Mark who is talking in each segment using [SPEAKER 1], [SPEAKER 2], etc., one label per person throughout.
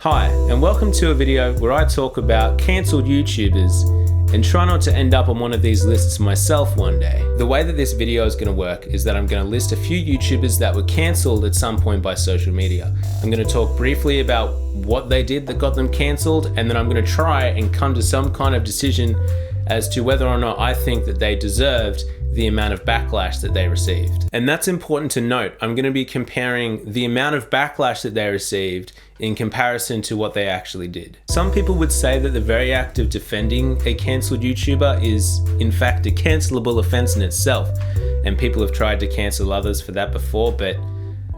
[SPEAKER 1] Hi, and welcome to a video where I talk about cancelled YouTubers and try not to end up on one of these lists myself one day. The way that this video is going to work is that I'm going to list a few YouTubers that were cancelled at some point by social media. I'm going to talk briefly about what they did that got them cancelled, and then I'm going to try and come to some kind of decision as to whether or not I think that they deserved the amount of backlash that they received. And that's important to note. I'm going to be comparing the amount of backlash that they received in comparison to what they actually did. Some people would say that the very act of defending a cancelled YouTuber is in fact a cancelable offense in itself, and people have tried to cancel others for that before, but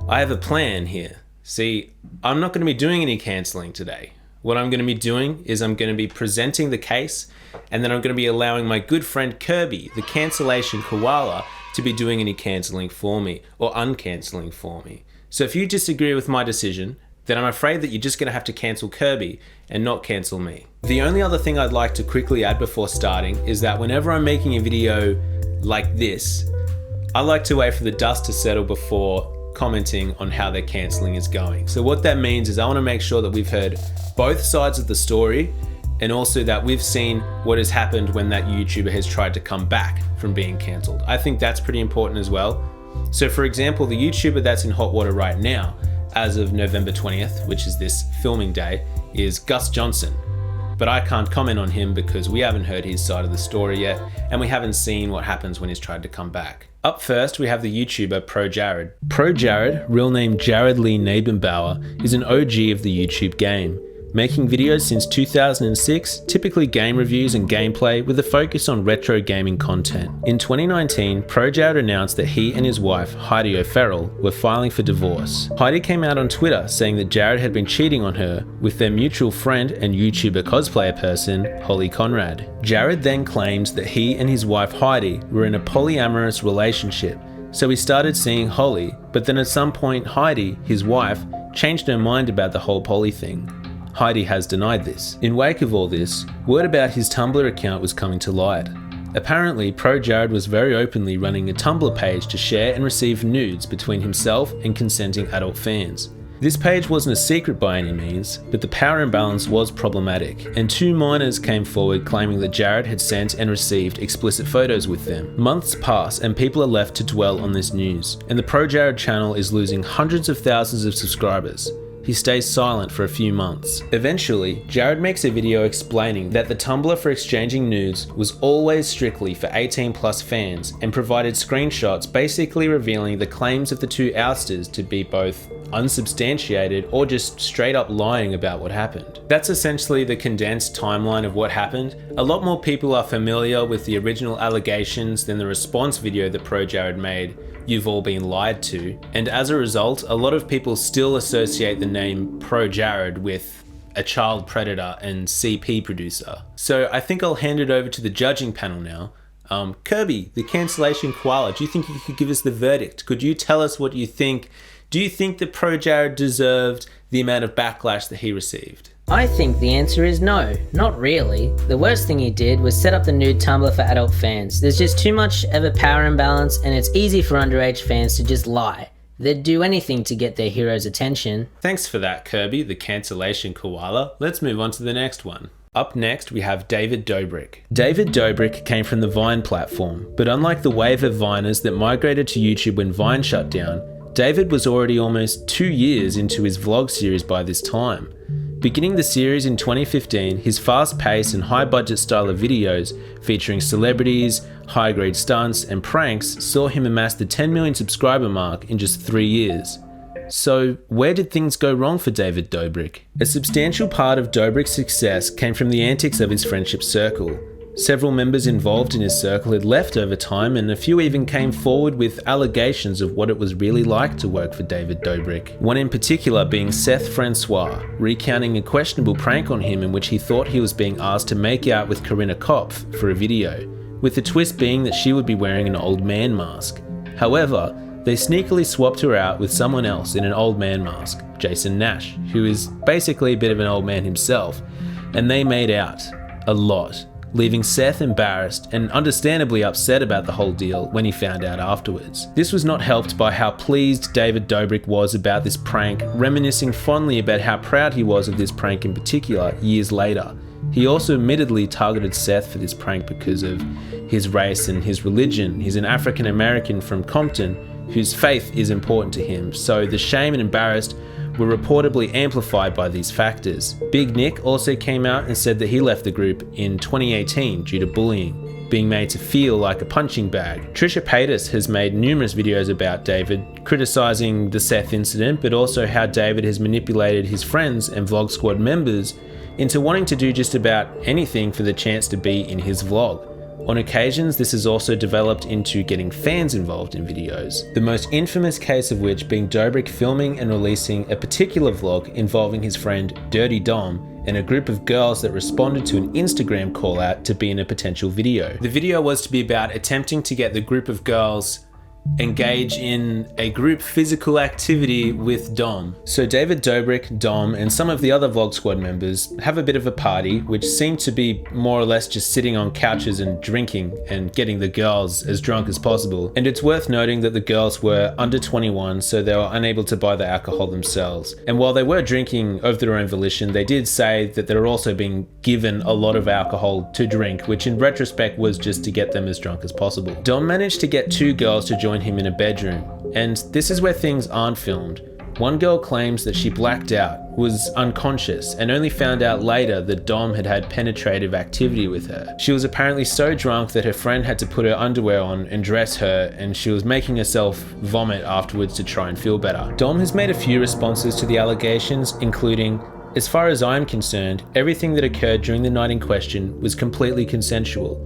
[SPEAKER 1] I have a plan here. See, I'm not going to be doing any cancelling today. What I'm going to be doing is I'm going to be presenting the case, and then I'm going to be allowing my good friend Kirby, the cancellation koala, to be doing any cancelling for me or uncancelling for me. So if you disagree with my decision, then I'm afraid that you're just going to have to cancel Kirby and not cancel me. The only other thing I'd like to quickly add before starting is that whenever I'm making a video like this, I like to wait for the dust to settle before commenting on how their cancelling is going. So what that means is I want to make sure that we've heard both sides of the story, and also that we've seen what has happened when that YouTuber has tried to come back from being cancelled. I think that's pretty important as well. So for example, the YouTuber that's in hot water right now, as of November 20th, which is this filming day, is Gus Johnson. But I can't comment on him because we haven't heard his side of the story yet, and we haven't seen what happens when he's tried to come back. Up first, we have the YouTuber ProJared. ProJared, real name Jared Lee Nabenbauer, is an OG of the YouTube game, making videos since 2006, typically game reviews and gameplay with a focus on retro gaming content. In 2019, ProJared announced that he and his wife, Heidi O'Farrell, were filing for divorce. Heidi came out on Twitter saying that Jared had been cheating on her with their mutual friend and YouTuber cosplayer person, Holly Conrad. Jared then claims that he and his wife Heidi were in a polyamorous relationship, so he started seeing Holly, but then at some point Heidi, his wife, changed her mind about the whole poly thing. Heidi has denied this. In wake of all this, word about his Tumblr account was coming to light. Apparently, ProJared was very openly running a Tumblr page to share and receive nudes between himself and consenting adult fans. This page wasn't a secret by any means, but the power imbalance was problematic, and two minors came forward claiming that Jared had sent and received explicit photos with them. Months pass and people are left to dwell on this news, and the ProJared channel is losing hundreds of thousands of subscribers. He stays silent for a few months. Eventually, Jared makes a video explaining that the Tumblr for exchanging nudes was always strictly for 18+ fans, and provided screenshots basically revealing the claims of the two ousters to be both unsubstantiated or just straight up lying about what happened. That's essentially the condensed timeline of what happened. A lot more people are familiar with the original allegations than the response video that ProJared made, "You've all been lied to," and as a result, a lot of people still associate the name ProJared with a child predator and CP producer. So I think I'll hand it over to the judging panel now. Kirby, the cancellation koala, do you think you could give us the verdict? Could you tell us what you think? Do you think that ProJared deserved the amount of backlash that he received?
[SPEAKER 2] I think the answer is no, not really. The worst thing he did was set up the nude Tumblr for adult fans. There's just too much of a power imbalance, and it's easy for underage fans to just lie. They'd do anything to get their hero's attention.
[SPEAKER 1] Thanks for that, Kirby, the cancellation koala. Let's move on to the next one. Up next, we have David Dobrik. David Dobrik came from the Vine platform, but unlike the wave of Viners that migrated to YouTube when Vine shut down, David was already almost 2 years into his vlog series by this time. Beginning the series in 2015, his fast-paced and high-budget style of videos featuring celebrities, high-grade stunts, and pranks saw him amass the 10 million subscriber mark in just 3 years. So, where did things go wrong for David Dobrik? A substantial part of Dobrik's success came from the antics of his friendship circle. Several members involved in his circle had left over time, and a few even came forward with allegations of what it was really like to work for David Dobrik. One in particular being Seth Francois, recounting a questionable prank on him in which he thought he was being asked to make out with Corinna Kopf for a video, with the twist being that she would be wearing an old man mask. However, they sneakily swapped her out with someone else in an old man mask, Jason Nash, who is basically a bit of an old man himself, and they made out. A lot. leaving Seth embarrassed and understandably upset about the whole deal when he found out afterwards. This was not helped by how pleased David Dobrik was about this prank, reminiscing fondly about how proud he was of this prank in particular years later. He also admittedly targeted Seth for this prank because of his race and his religion. He's an African American from Compton whose faith is important to him, so the shame and embarrassed were reportedly amplified by these factors. Big Nick also came out and said that he left the group in 2018 due to bullying, being made to feel like a punching bag. Trisha Paytas has made numerous videos about David, criticising the Seth incident, but also how David has manipulated his friends and Vlog Squad members into wanting to do just about anything for the chance to be in his vlog. On occasions, this has also developed into getting fans involved in videos, the most infamous case of which being Dobrik filming and releasing a particular vlog involving his friend Dirty Dom and a group of girls that responded to an Instagram call out to be in a potential video. The video was to be about attempting to get the group of girls engage in a group physical activity with Dom. So David Dobrik, Dom, and some of the other Vlog Squad members have a bit of a party, which seemed to be more or less just sitting on couches and drinking and getting the girls as drunk as possible. And it's worth noting that the girls were under 21, so they were unable to buy the alcohol themselves. And while they were drinking of their own volition, they did say that they were also being given a lot of alcohol to drink, which in retrospect was just to get them as drunk as possible. Dom managed to get two girls to join him in a bedroom, and this is where things aren't filmed. One girl claims that she blacked out, was unconscious, and only found out later that Dom had had penetrative activity with her. She was apparently so drunk that her friend had to put her underwear on and dress her, and she was making herself vomit afterwards to try and feel better. Dom has made a few responses to the allegations, including, "As far as I'm concerned, everything that occurred during the night in question was completely consensual,"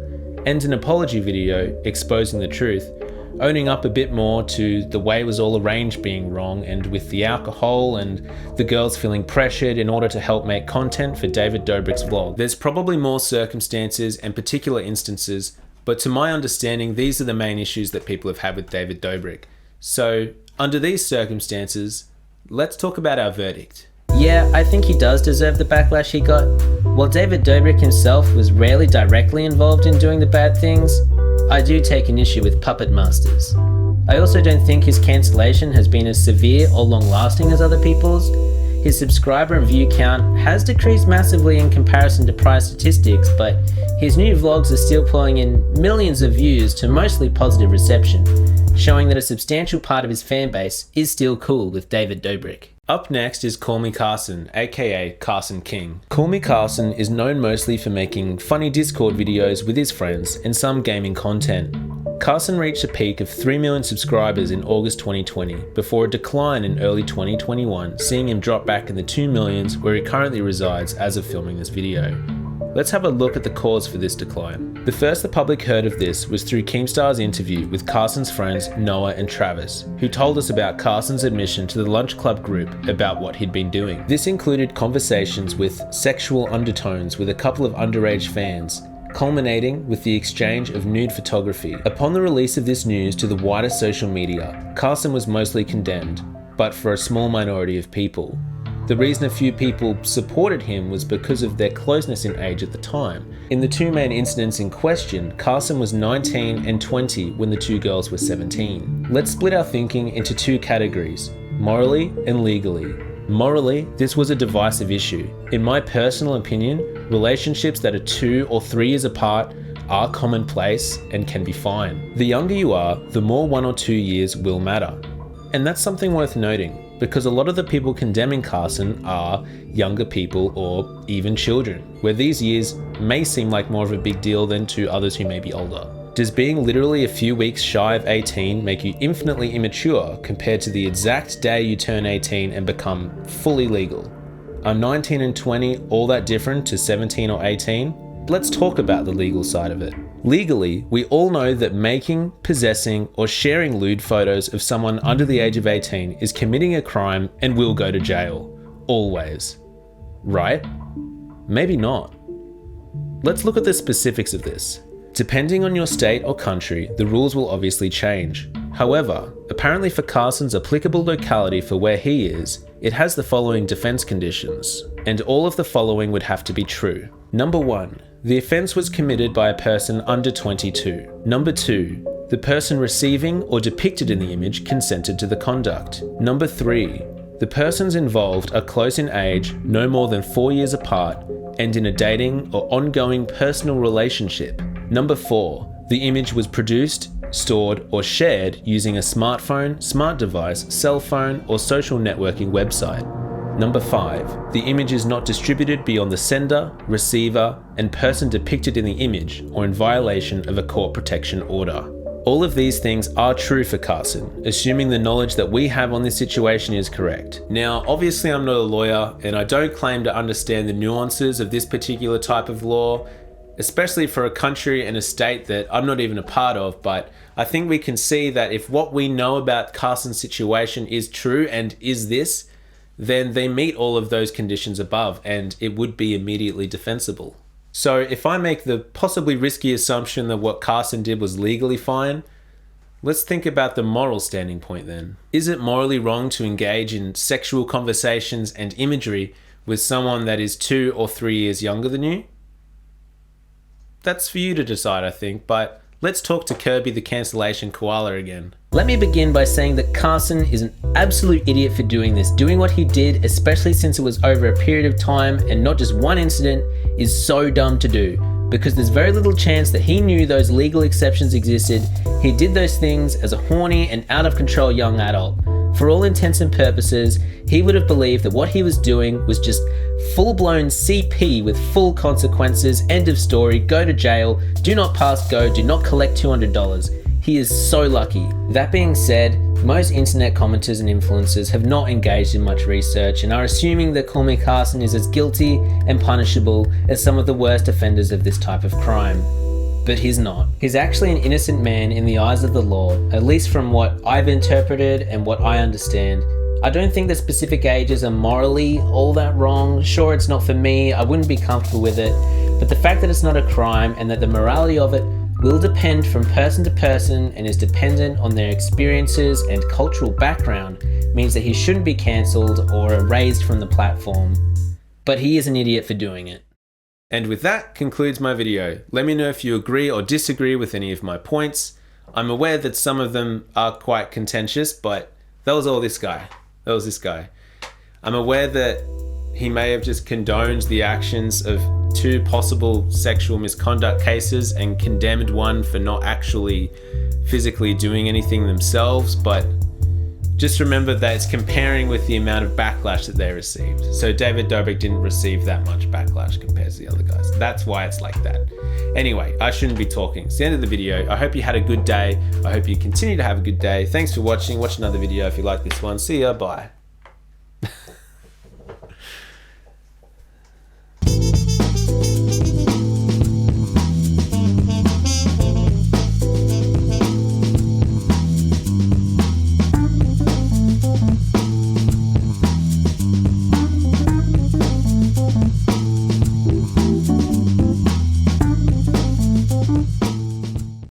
[SPEAKER 1] and an apology video exposing the truth, owning up a bit more to the way it was all arranged being wrong, and with the alcohol and the girls feeling pressured in order to help make content for David Dobrik's vlog. There's probably more circumstances and particular instances, but to my understanding, these are the main issues that people have had with David Dobrik. So, under these circumstances, let's talk about our verdict.
[SPEAKER 2] Yeah, I think he does deserve the backlash he got. While David Dobrik himself was rarely directly involved in doing the bad things, I do take an issue with puppet masters. I also don't think his cancellation has been as severe or long-lasting as other people's. His subscriber and view count has decreased massively in comparison to prior statistics, but his new vlogs are still pulling in millions of views to mostly positive reception, showing that a substantial part of his fan base is still cool with David Dobrik.
[SPEAKER 1] Up next is CallMeCarson, aka Carson King. CallMeCarson is known mostly for making funny Discord videos with his friends and some gaming content. Carson reached a peak of 3 million subscribers in August 2020, before a decline in early 2021, seeing him drop back in the 2 millions where he currently resides as of filming this video. Let's have a look at the cause for this decline. The first the public heard of this was through Keemstar's interview with Carson's friends Noah and Travis, who told us about Carson's admission to the Lunch Club group about what he'd been doing. This included conversations with sexual undertones with a couple of underage fans, culminating with the exchange of nude photography. Upon the release of this news to the wider social media, Carson was mostly condemned, but for a small minority of people. The reason a few people supported him was because of their closeness in age at the time. In the two main incidents in question, Carson was 19 and 20 when the two girls were 17. Let's split our thinking into two categories, morally and legally. Morally, this was a divisive issue. In my personal opinion, relationships that are 2 or 3 years apart are commonplace and can be fine. The younger you are, the more 1 or 2 years will matter. And that's something worth noting, because a lot of the people condemning Carson are younger people or even children, where these years may seem like more of a big deal than to others who may be older. Does being literally a few weeks shy of 18 make you infinitely immature compared to the exact day you turn 18 and become fully legal? Are 19 and 20 all that different to 17 or 18? Let's talk about the legal side of it. Legally, we all know that making, possessing, or sharing lewd photos of someone under the age of 18 is committing a crime and will go to jail. Always. Right? Maybe not. Let's look at the specifics of this. Depending on your state or country, the rules will obviously change. However, apparently for Carson's applicable locality for where he is, it has the following defense conditions, and all of the following would have to be true. Number 1, the offense was committed by a person under 22. Number 2, the person receiving or depicted in the image consented to the conduct. Number 3, the persons involved are close in age, no more than 4 years apart, and in a dating or ongoing personal relationship. Number 4, the image was produced, stored, or shared using a smartphone, smart device, cell phone, or social networking website. Number 5, the image is not distributed beyond the sender, receiver, and person depicted in the image, or in violation of a court protection order. All of these things are true for Carson, assuming the knowledge that we have on this situation is correct. Now, obviously I'm not a lawyer, and I don't claim to understand the nuances of this particular type of law, especially for a country and a state that I'm not even a part of, but I think we can see that if what we know about Carson's situation is true and is this, then they meet all of those conditions above and it would be immediately defensible. So if I make the possibly risky assumption that what Carson did was legally fine, let's think about the moral standing point then. Is it morally wrong to engage in sexual conversations and imagery with someone that is 2 or 3 years younger than you? That's for you to decide, I think, but let's talk to Kirby the cancellation koala again.
[SPEAKER 2] Let me begin by saying that Carson is an absolute idiot for doing this. Doing what he did, especially since it was over a period of time and not just one incident, is so dumb to do. Because there's very little chance that he knew those legal exceptions existed. He did those things as a horny and out of control young adult. For all intents and purposes, he would have believed that what he was doing was just full-blown CP with full consequences, end of story, go to jail, do not pass go, do not collect $200. He is so lucky. That being said, most internet commenters and influencers have not engaged in much research and are assuming that CallMeCarson is as guilty and punishable as some of the worst offenders of this type of crime. But he's not. He's actually an innocent man in the eyes of the law, at least from what I've interpreted and what I understand. I don't think that specific ages are morally all that wrong. Sure, it's not for me, I wouldn't be comfortable with it, but the fact that it's not a crime and that the morality of it will depend from person to person and is dependent on their experiences and cultural background means that he shouldn't be cancelled or erased from the platform. But he is an idiot for doing it.
[SPEAKER 1] And with that concludes my video. Let me know if you agree or disagree with any of my points. I'm aware that some of them are quite contentious, but that was all this guy. That was this guy. I'm aware that he may have just condoned the actions of 2 possible sexual misconduct cases and condemned one for not actually physically doing anything themselves, but just remember that it's comparing with the amount of backlash that they received. So David Dobrik didn't receive that much backlash compared to the other guys. That's why it's like that. Anyway, I shouldn't be talking. It's the end of the video. I hope you had a good day. I hope you continue to have a good day. Thanks for watching. Watch another video if you like this one. See ya. Bye.